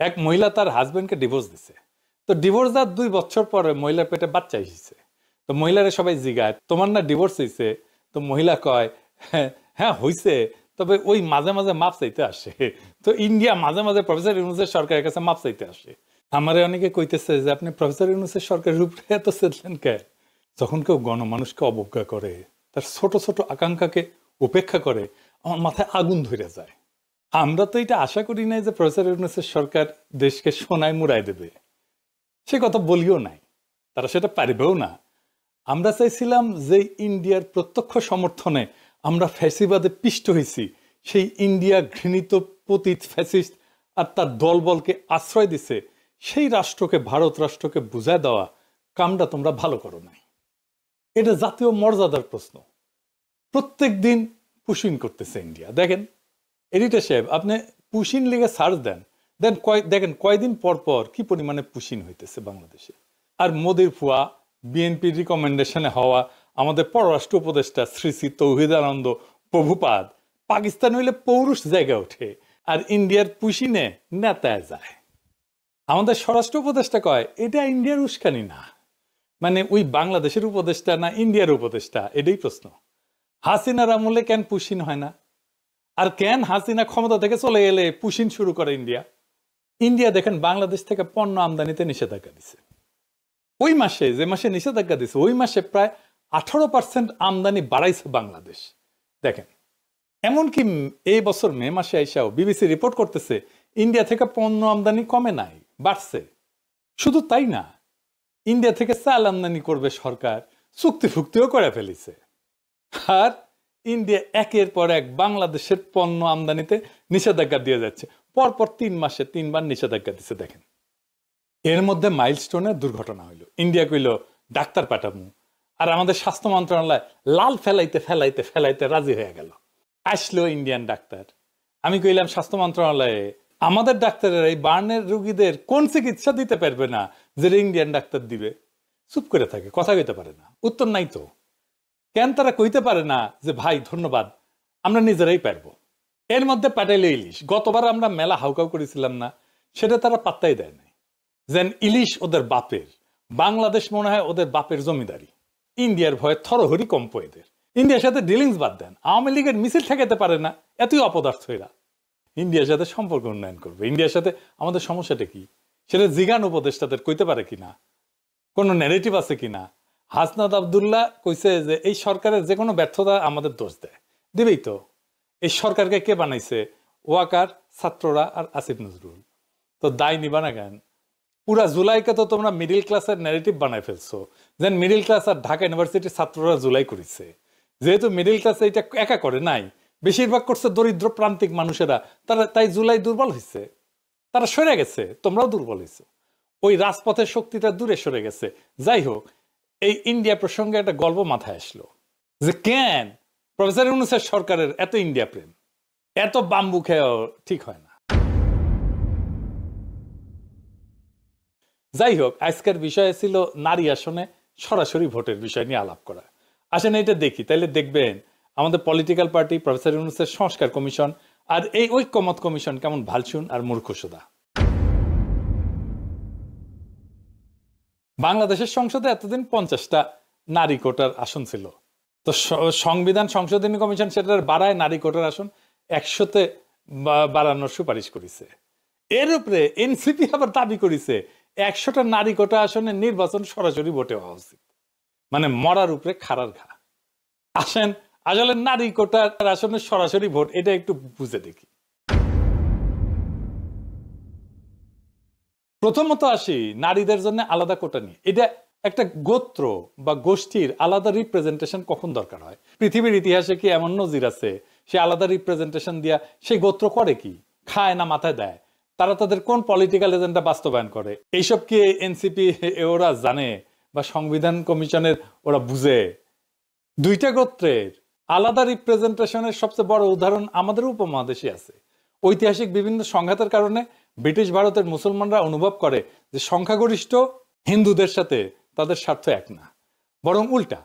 এক মহিলা তার হাজবেন্ডকে ডিভোর্স দিছে। তো ডিভোর্স দেওয়ার 2 বছর পরে মহিলার পেটে বাচ্চা এসেছে। তো মহিলারে সবাই জিগায়, তোমার না ডিভোর্স হয়েছে? তো মহিলা কয়, হ্যাঁ হয়েছে, তবে ওই মাঝে মাঝে মাপ চাইতে আসে। তো ইন্ডিয়া মাঝে মাঝে প্রফেসর ইউনূসের সরকারের কাছে মাপ চাইতে আসে। আমারে অনেকে কইতেছে যে আপনি প্রফেসর ইউনূসের সরকারের উপরে এত চেতলেন কে? যখন কেউ গণমানুষকে অবজ্ঞা করে, তার ছোট ছোট আকাঙ্ক্ষাকে উপেক্ষা করে, আমার মাথায় আগুন ধরে যায়। আমরা তো এটা আশা করি নাই যে প্রফেসর ইউনূসের সরকার দেশকে সোনায় মুড়াই দেবে, সে কথা বলিও নাই, তারা সেটা পারবেও না। আমরা চাইছিলাম যে ইন্ডিয়ার প্রত্যক্ষ সমর্থনে আমরা ফ্যাসিবাদে পিষ্ট হয়েছি, সেই ইন্ডিয়া ঘৃণিত পতিত ফ্যাসিস্ট আর তার দলবলকে আশ্রয় দিছে, সেই রাষ্ট্রকে, ভারত রাষ্ট্রকে বুঝায় দেওয়া কামটা তোমরা ভালো করো নাই। এটা জাতীয় মর্যাদার প্রশ্ন। প্রত্যেক দিন পুশিং করতেছে ইন্ডিয়া। দেখেন এডিটর সাহেব, আপনি পুশিন লিগে সার্চ দেন, দেখেন কয়দিন পর পর কি পরিমাণে পুশিন হইতেছে বাংলাদেশে। আর মোদির ফুয়া, বিএনপির রিকমেন্ডেশনে হওয়া আমাদের পররাষ্ট্র উপদেষ্টা শ্রী শ্রী তৌহিদানন্দ প্রভুপাদ পাকিস্তান হইলে পৌরুষ জায়গা ওঠে, আর ইন্ডিয়ার পুশিনে নেতায় যায়। আমাদের স্বরাষ্ট্র উপদেষ্টা কয় এটা ইন্ডিয়ার উস্কানি না, মানে ওই বাংলাদেশের উপদেষ্টা না ইন্ডিয়ার উপদেষ্টা, এটাই প্রশ্ন। হাসিনার আমলে কেন পুশিন হয় না? আর কেন হাসিনা ক্ষমতা থেকে চলে এলে পুশিন শুরু করে ইন্ডিয়া? ইন্ডিয়া দেখেন বাংলাদেশ থেকে পণ্য আমদানিতে নিষেধাজ্ঞা দিছে। ওই মাসে, যে মাসে নিষেধাজ্ঞা দিছে, ওই মাসে প্রায় 18% আমদানি বাড়াইছে বাংলাদেশ। দেখেন, এমনকি এই বছর মে মাসে আইসাও বিবিসি রিপোর্ট করতেছে ইন্ডিয়া থেকে পণ্য আমদানি কমে নাই, বাড়ছে। শুধু তাই না, ইন্ডিয়া থেকে চাল আমদানি করবে সরকার, চুক্তি ফুক্তিও করে ফেলিছে। আর ইন্ডিয়া একের পর এক বাংলাদেশের পণ্য আমদানিতে নিষেধাজ্ঞা দিয়ে যাচ্ছে। পরপর 3 মাসে 3 বার নিষেধাজ্ঞা দিচ্ছে। দেখেন, এর মধ্যে মাইলস্টোনের দুর্ঘটনা হইল, ইন্ডিয়া কইল ডাক্তার পাঠামু, আর আমাদের স্বাস্থ্য মন্ত্রণালয় লাল ফেলাইতে ফেলাইতে ফেলাইতে রাজি হয়ে গেল। আসলো ইন্ডিয়ান ডাক্তার। আমি কইলাম স্বাস্থ্য মন্ত্রণালয়ে, আমাদের ডাক্তারের এই বার্নের রোগীদের কোন চিকিৎসা দিতে পারবে না যেটা ইন্ডিয়ান ডাক্তার দিবে? চুপ করে থাকে, কথা কইতে পারে না, উত্তর নাই তো। কেন তারা কইতে পারে না যে ভাই ধন্যবাদ, আমরা নিজেরাই পারবো? এর মধ্যে পাঠাইলে ইলিশ। গতবার আমরা মেলা হাউকাউ করেছিলাম না, সেটা তারা পাত্তাই দেয় নাই। যেন ইলিশ ওদের বাপের, বাংলাদেশ মনে হয় ওদের বাপের জমিদারি। ইন্ডিয়ার ভয়ে থরহরি কম্প এদের। ইন্ডিয়ার সাথে ডিলিংস বাদ দেন, আওয়ামী লীগের মিছিল ঠেকাতে পারে না, এতই অপদার্থ এরা। ইন্ডিয়ার সাথে সম্পর্ক উন্নয়ন করবে। ইন্ডিয়ার সাথে আমাদের সমস্যাটা কি সেটা জিগান উপদেষ্টাদের কইতে পারে কিনা, কোনো ন্যারেটিভ আছে কিনা। হাসনাত আবদুল্লাহ কইছে যে এই সরকারের যে কোনো ব্যর্থতা আমাদের দোষ দেয়, দিবেই তো। এই সরকারকে কে বানাইছে? ওয়াকার, ছাত্ররা আর আসিফ নজরুল। তো দায় নিবা না কেন? পুরা জুলাইকে তো তোমরা মিডিল ক্লাসের ন্যারেটিভ বানাই ফেলছো, যেন মিডিল ক্লাস আর ঢাকা ইউনিভার্সিটির ছাত্ররা জুলাই করেছে। যেহেতু মিডিল ক্লাস এটা একা করে নাই, বেশিরভাগ করছে দরিদ্র প্রান্তিক মানুষেরা, তারা তাই জুলাই দুর্বল হয়েছে, তারা সরে গেছে, তোমরাও দুর্বল হয়েছে। ওই রাজপথের শক্তিটা দূরে সরে গেছে। যাই হোক, এই ইন্ডিয়া প্রসঙ্গে একটা গল্প মাথায় আসলো যে কেন প্রফেসর ইউনূসের সরকারের এত ইন্ডিয়া প্রেম, এত বাম্বু খেয়েও ঠিক হয় না। যাই হোক, আজকের বিষয় ছিল নারী আসনে সরাসরি ভোটের বিষয় নিয়ে আলাপ করা। আসেন এটা দেখি, তাইলে দেখবেন আমাদের পলিটিক্যাল পার্টি, প্রফেসর ইউনূসের সংস্কার কমিশন আর এই ঐক্যমত কমিশন কেমন ভালসুন আর মূর্খসুদা। বাংলাদেশের সংসদে এতদিন 50টা নারী কোটার আসন ছিল। তো সংবিধান সংশোধনী কমিশন সেটার বাড়ায় নারী কোটার আসন 100-তে বাড়ানোর সুপারিশ করেছে। এর উপরে এনসিপি আবার দাবি করেছে 100টা নারী কোটা আসনে নির্বাচন সরাসরি ভোটে হওয়া উচিত, মানে মরার উপরে খাড়ার ঘা। আসেন আসলে নারী কোটার আসনে সরাসরি ভোট এটা একটু বুঝে দেখি। প্রথমত আসি নারীদের জন্য আলাদা কোটা নিয়ে। এটা একটা গোত্র বা গোষ্ঠীর আলাদা রিপ্রেজেন্টেশন কখন দরকার হয়? পৃথিবীর ইতিহাসে কি এমন নজির আছে সে আলাদা রিপ্রেজেন্টেশন দিয়া সেই গোত্র করে কি? খায় না মাথায় দেয়? তারা তাদের কোন পলিটিক্যাল এজেন্ডা বাস্তবায়ন করে? এইসব কি এনসিপি ওরা জানে বা সংবিধান কমিশনের ওরা বুঝে? দুইটা গোত্রের আলাদা রিপ্রেজেন্টেশনের সবচেয়ে বড় উদাহরণ আমাদের উপমহাদেশে আছে। ঐতিহাসিক বিভিন্ন সংঘাতের কারণে ব্রিটিশ ভারতের মুসলমানরা অনুভব করে যে সংখ্যাগরিষ্ঠ হিন্দুদের সাথে তাদের স্বার্থ এক না, বরং উল্টা।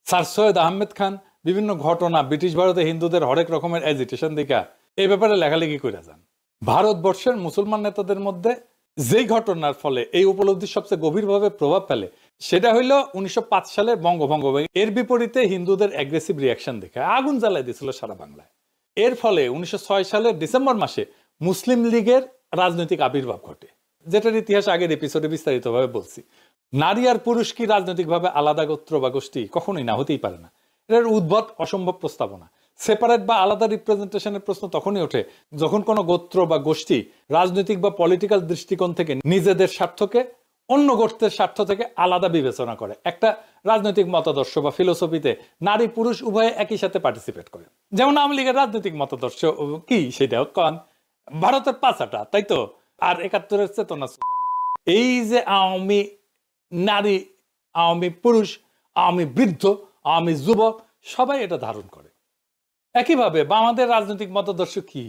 স্যার সৈয়দ আহমেদ খান বিভিন্ন ঘটনা ব্রিটিশ ভারতে হিন্দুদের হরেক রকমের এজিটেশন দেখা এই ব্যাপারে লেখালেখি করে যান। ভারতবর্ষের মুসলমান নেতাদের মধ্যে যেই ঘটনার ফলে এই উপলব্ধি সবচেয়ে গভীরভাবে প্রভাব ফেলে সেটা হইল 1905 সালের বঙ্গভঙ্গ। এর বিপরীতে হিন্দুদের অ্যাগ্রেসিভ রিয়াকশন দেখে আগুন জ্বালাই দিয়েছিল সারা বাংলায়। এর ফলে 1906 সালের ডিসেম্বর মাসে মুসলিম লীগের রাজনৈতিক আবির্ভাব ঘটে, যেটার ইতিহাস আগের এপিসোডে বিস্তারিতভাবে বলছি। নারী আর পুরুষ কি রাজনৈতিকভাবে আলাদা গোত্র বা গোষ্ঠী? কখনোই না, হতেই পারে না। এটার উদ্ভট অসম্ভব প্রস্তাবনা। সেপারেট বা আলাদা রিপ্রেজেন্টেশনের প্রশ্ন তখনই ওঠে যখন কোনো গোত্র বা গোষ্ঠী রাজনৈতিক বা পলিটিক্যাল দৃষ্টিকোণ থেকে নিজেদের স্বার্থকে অন্য গোত্রের স্বার্থ থেকে আলাদা বিবেচনা করে। একটা রাজনৈতিক মতাদর্শ বা ফিলোসফিতে নারী পুরুষ উভয়ে একই সাথে পার্টিসিপেট করে। যেমন আওয়ামী লীগের রাজনৈতিক মতাদর্শ কি সেটাও কন ভারতের পাঁচাটা, তাই তো? আর 71-এর চেতনা। এই যে আওয়ামী নারী, আওয়ামী পুরুষ, আওয়ামী বৃদ্ধ, আওয়ামী যুবক সবাই এটা ধারণ করে। একইভাবে বামাদের রাজনৈতিক মতাদর্শ কি?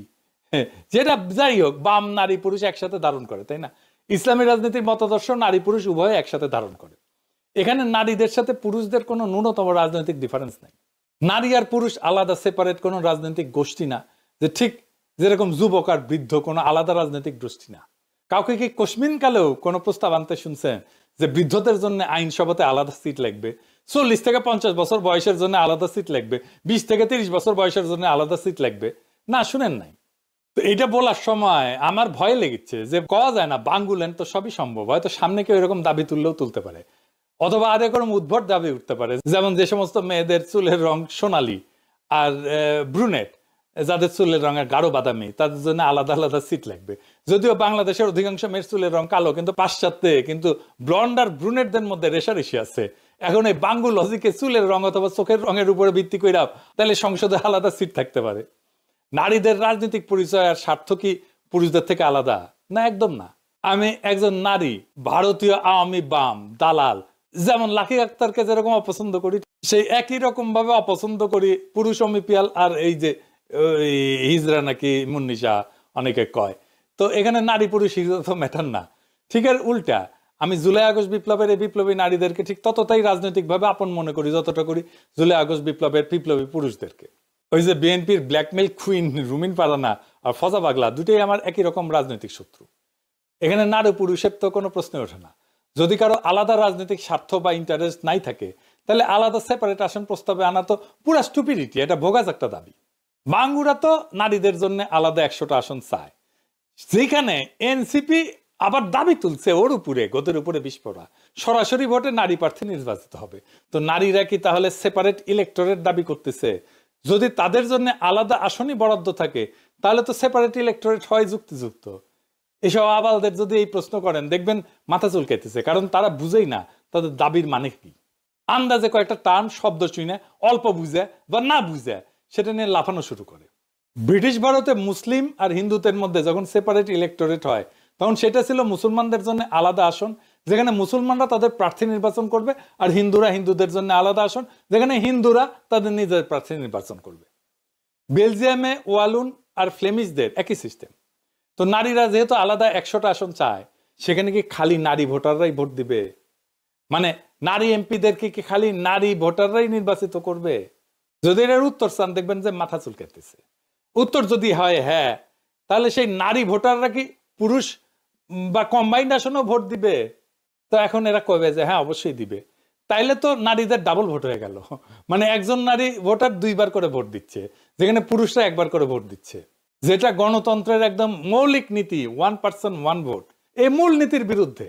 যেটা যাই হোক, বাম নারী পুরুষ একসাথে ধারণ করে, তাই না? ইসলামী রাজনীতির মতাদর্শ নারী পুরুষ উভয় একসাথে ধারণ করে। এখানে নারীদের সাথে পুরুষদের কোনো ন্যূনতম রাজনৈতিক ডিফারেন্স নাই। নারী আর পুরুষ আলাদা সেপারেট কোনো রাজনৈতিক গোষ্ঠী না, যে ঠিক যেরকম যুবক আর বৃদ্ধ কোনো আলাদা রাজনৈতিক গোষ্ঠী না। কাউকে কি কশ্মিন কালেও কোনো প্রস্তাব আনতে শুনছেন যে বৃদ্ধদের জন্য আইনসভাতে আলাদা সিট লাগবে, 40 থেকে 50 বছর বয়সের জন্য আলাদা সিট লাগবে, 20 থেকে 30 বছর বয়সের জন্য আলাদা সিট লাগবে? না, শুনেন নাই। তো এটা বলার সময় আমার ভয় লেগেছে যে কওয়া যায় না বাঙ্গুলেন তো সবই সম্ভব, হয়তো সামনে কেউ এরকম দাবি তুললেও তুলতে পারে, অথবা আর এরকম উদ্ভট দাবি উঠতে পারে। যেমন যে সমস্ত মেয়েদের চুলের রং সোনালি আর ব্রুনেট, যাদের চুলের রঙের গাঢ় বাদামি, তাদের জন্য আলাদা আলাদা সিট লাগবে। যদিও বাংলাদেশের অধিকাংশ মেয়ের চুলের রং কালো, কিন্তু পাশ্চাত্যে কিন্তু ব্লন্ড আর ব্রুনেটদের মধ্যে রেশারেশি আছে। এখন এই বাঙ্গু লজিকে চুলের রং অথবা চোখের রঙের উপরে ভিত্তি করে তাহলে সংসদে আলাদা সিট থাকতে পারে। নারীদের রাজনৈতিক পরিচয় আর স্বার্থ কি পুরুষদের থেকে আলাদা? না, একদম না। আমি একজন নারী, ভারতীয় আওয়ামী বাম দালাল, যেমন লাকি আক্তারকে যেরকম অপছন্দ করি, সেই একই রকম ভাবে অপছন্দ করি পুরুষ অমিপিয়াল আর এই যে হিজরা নাকি মুন্নিশা অনেকে কয়। তো এখানে নারী পুরুষ তো ম্যাটার না। ঠিক আর উল্টা, আমি জুলাই আগস্ট বিপ্লবের এই বিপ্লবী নারীদেরকে ঠিক ততটাই রাজনৈতিকভাবে আপন মনে করি যতটা করি জুলাই আগস্ট বিপ্লবের বিপ্লবী পুরুষদেরকে। ওই যে বিএনপির ব্ল্যাকমেল কুইন রুমিন পারানা আর ফজা পাগলা দুটোই আমার একই রকম রাজনৈতিক শত্রু। এখানে নারী পুরুষের তো কোনো প্রশ্ন ওঠে না। যদি কারো আলাদা রাজনৈতিক স্বার্থ বা ইন্টারেস্ট নাই থাকে, তাহলে আলাদা সেপারেট আসন প্রস্তাবে আনা তো পুরা স্টুপিডিটি, এটা ভোগাজ একটা দাবি। বাঙ্গুরা তো নারীদের জন্য আলাদা 100টা আসন চায়, যেখানে এনসিপি আবার দাবি তুলছে ওর উপরে, গোদের উপরে বিস্ফোরা সরাসরি ভোটে নারী প্রার্থী নির্বাচিত হবে। তো নারীরা কি তাহলে সেপারেট ইলেক্টরেট দাবি করতেছে? যদি তাদের জন্য আলাদা আসনই বরাদ্দ থাকে, তাহলে তো সেপারেট ইলেক্টরেট হয় যুক্তিযুক্ত। এসব আবালদের যদি এই প্রশ্ন করেন, দেখবেন মাথা চুলকাইতেছে, কারণ তারা বুঝেই না তাদের দাবির মানে কি। আন্দাজে কয়েকটা টার্ম শব্দ শুনে অল্প বুঝে বা না বুঝে সেটা নিয়ে লাফানো শুরু করে। ব্রিটিশ ভারতে মুসলিম আর হিন্দুদের মধ্যে যখন সেপারেট ইলেক্টোরেট হয়, তখন সেটা ছিল মুসলমানদের জন্য আলাদা আসন, যেখানে মুসলমানরা তাদের প্রার্থী নির্বাচন করবে, আর হিন্দুরা হিন্দুদের জন্য আলাদা আসন, যেখানে হিন্দুরা তাদের নিজের প্রার্থী নির্বাচন করবে। বেলজিয়ামে ওয়ালুন আর ফ্লেমিশদের একই সিস্টেম। তো নারীরা যেহেতু আলাদা 100টা আসন চায়, সেখানে কি খালি নারী ভোটাররাই ভোট দিবে? মানে নারী এমপিদেরকে কি খালি নারী ভোটাররাই নির্বাচিত করবে? যদি এর উত্তর চান, দেখবেন যে মাথা চুলকাইতেছে। উত্তর যদি হয় হ্যাঁ, তাহলে সেই নারী ভোটাররা কি পুরুষ বা কম্বাইন্ড আসনেও ভোট দিবে? তো এখন এরা কবে যে হ্যাঁ অবশ্যই দিবে। তাইলে তো নারীদের ডাবল ভোট হয়ে গেল। মানে একজন নারী ভোটার 2বার করে ভোট দিচ্ছে, যেখানে পুরুষরা 1বার করে ভোট দিচ্ছে, যেটা গণতন্ত্রের একদম মৌলিক নীতি, 1 পার্সন 1 ভোট। এই মূল নীতির বিরুদ্ধে।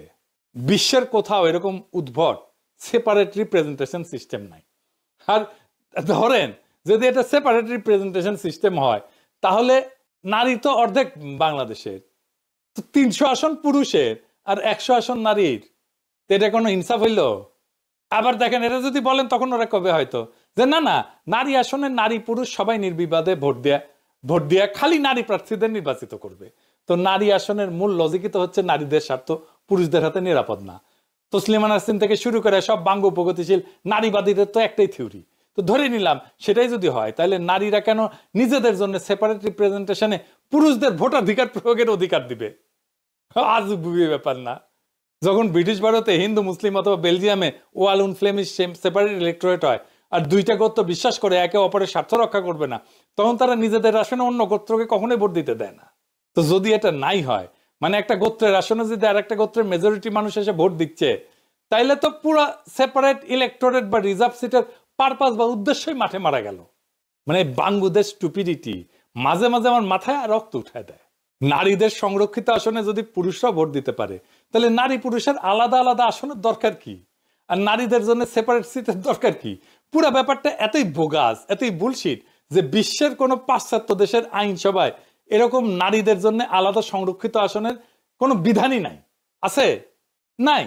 বিশ্বের কোথাও এরকম উদ্ভট সেপারেট রিপ্রেজেন্টেশন সিস্টেম নাই। আর ধরেন যদি এটা সেপারেট রিপ্রেজেন্টেশন সিস্টেম হয়, তাহলে নারী তো অর্ধেক বাংলাদেশের, তো 300 আসন পুরুষের আর 100 আসন নারীর, তো এটা কোনো ইনসাফ হইল? আবার দেখেন, এটা যদি বলেন তখন ওরা কবে হয়তো যে না না, নারী আসনে নারী পুরুষ সবাই নির্বিবাদে ভোট দেয়া খালি নারী প্রার্থীদের নির্বাচিত করবে। তো নারী আসনের মূল লজিকই তো হচ্ছে নারীদের স্বার্থ পুরুষদের হাতে নিরাপদ না। তসলিমা নাসরিন থেকে শুরু করে সব বাঙ্গ প্রগতিশীল নারীবাদীদের তো একটাই থিওরি। তো ধরে নিলাম সেটাই যদি হয়, তাহলে নারীরা কেন নিজেদের জন্য সেপারেট রিপ্রেজেন্টেশনে পুরুষদের ভোটাধিকার প্রয়োগের অধিকার দিবে? আজব ব্যাপার না? যখন ব্রিটিশ ভারতে হিন্দু মুসলিম অথবা বেলজিয়ামে ওয়ালুন ফ্লেমিশ সেপারেট ইলেক্টোরেট হয়, আর 2টা গোত্র বিশ্বাস করে একে অপরের স্বার্থ রক্ষা করবে না, তখন তারা নিজেদের আসনে অন্য গোত্রকে কখনোই ভোট দিতে দেয় না। তো যদি এটা নাই হয়, মানে একটা গোত্রের আসনে যদি আর একটা গোত্রের মেজরিটি মানুষ এসে ভোট দিচ্ছে, তাইলে তো পুরো সেপারেট ইলেকটোরেট বা রিজার্ভ সিটের পারপাস বা উদ্দেশ্যই মাঠে মারা গেল। মানে বাংলাদেশ স্টুপিডিটি মাঝে মাঝে আমার মাথায় রক্ত উঠায় দেয়। নারীদের সংরক্ষিত আসনে যদি পুরুষরা ভোট দিতে পারে, তাহলে নারী পুরুষের আলাদা আলাদা আসনের দরকার কি? আর নারীদের জন্য সেপারেট সিটের দরকার কি? পুরো ব্যাপারটা এতই বোগাস, এতই বুলশিট যে বিশ্বের কোনো পাশ্চাত্য দেশের আইনসভায় এরকম নারীদের জন্য আলাদা সংরক্ষিত আসনের কোনো বিধানই নাই। আছে? নাই।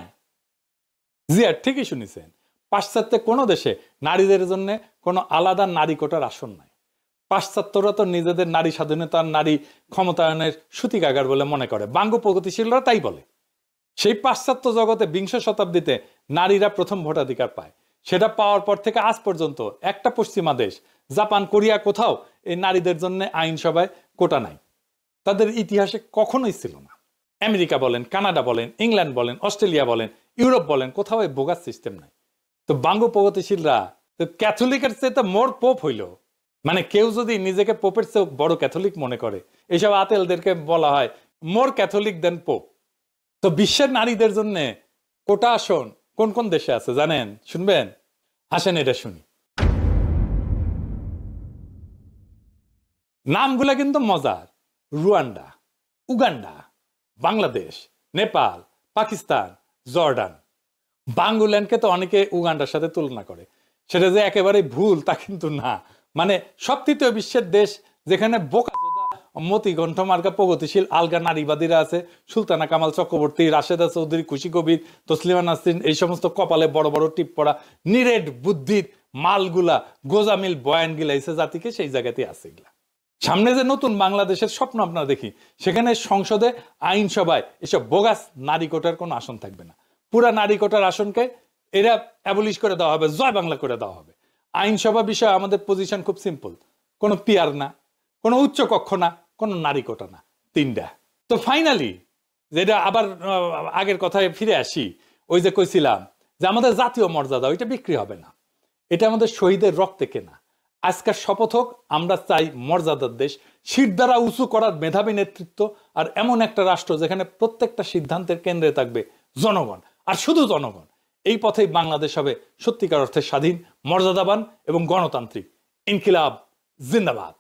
জিয়া ঠিকই শুনেছেন, পাশ্চাত্যে কোনো দেশে নারীদের জন্য কোনো আলাদা নারী কোটার আসন নাই। পাশ্চাত্যরা তো নিজেদের নারী স্বাধীনতা, নারী ক্ষমতায়নের সূতিকাগার বলে মনে করে, বাঙ্গ প্রগতিশীলরা তাই বলে। সেই পাশ্চাত্য জগতে বিংশ শতাব্দীতে নারীরা প্রথম ভোটাধিকার পায়। সেটা পাওয়ার পর থেকে আজ পর্যন্ত একটা পশ্চিমা দেশ, জাপান, কোরিয়া, কোথাও এই নারীদের জন্য আইনসভায় কোটা নাই। তাদের ইতিহাসে কখনোই ছিল না। আমেরিকা বলেন, কানাডা বলেন, ইংল্যান্ড বলেন, অস্ট্রেলিয়া বলেন, ইউরোপ বলেন, কোথাও এই বোগাস সিস্টেম নাই। তো বাঙ্গ প্রগতিশীলরা তো ক্যাথলিকের চেয়ে তো মোর পোপ হইল। মানে কেউ যদি নিজেকে পোপের চেয়ে বড় ক্যাথলিক মনে করে, এইসব আতেলদেরকে বলা হয় মোর ক্যাথলিক দেন পোপ। তো বিশ্বের নারীদের জন্য কোটা আসন কোন কোন দেশে আছে জানেন? শুনবেন? আসেন এটা শুনি। নামগুলা কিন্তু মজার: Rwanda, Uganda, Bangladesh, Nepal, Pakistan, Jordan. বাঙ্গুল্যান্ডকে তো অনেকে উগান্ডার সাথে তুলনা করে, সেটা যে একেবারে ভুল তা কিন্তু না। মানে সব তৃতীয় বিশ্বের দেশ যেখানে বোকাচোদা মতিগণ্ঠ মার্কা প্রগতিশীল আলগা নারীবাদীরা আছে, সুলতানা কামাল চক্রবর্তী, রাশেদা চৌধুরী, খুশি কবির, তসলিমা নাসরিন, এই সমস্ত কপালে বড় বড় টিপ পড়া নিরেট বুদ্ধির মালগুলা, গোজামিল বয়ান গিলাইছে জাতিকে, সেই জায়গাতে আছে এগুলা। সামনে যে নতুন বাংলাদেশের স্বপ্ন আপনারা দেখি, সেখানে সংসদে, আইনসভায় এসব বোগাস নারী কোটার কোনো আসন থাকবে না। পুরা নারী কোটার আসনকে এরা অ্যাবলিশ করে দেওয়া হবে, জয় বাংলা করে দেওয়া হবে। আইনসভা বিষয়ে আমাদের পজিশন খুব সিম্পল: কোনো পিয়ার না, কোনো উচ্চ কক্ষ না, কোনো নারী কোটা না, তিনটা। তো ফাইনালি যেটা আবার আগের কথায় ফিরে আসি, ওই যে কইছিলাম যে আমাদের জাতীয় মর্যাদা ওইটা বিক্রি হবে না, এটা আমাদের শহীদের রক্তে কেনা। আজকের শপথ হোক, আমরা চাই মর্যাদার দেশ, শির দ্বারা উঁচু করার মেধাবী নেতৃত্ব, আর এমন একটা রাষ্ট্র যেখানে প্রত্যেকটা সিদ্ধান্তের কেন্দ্রে থাকবে জনগণ, আর শুধু জনগণ। এই পথেই বাংলাদেশ হবে সত্যিকার অর্থে স্বাধীন, মর্যাদাবান এবং গণতান্ত্রিক। ইনকিলাব জিন্দাবাদ।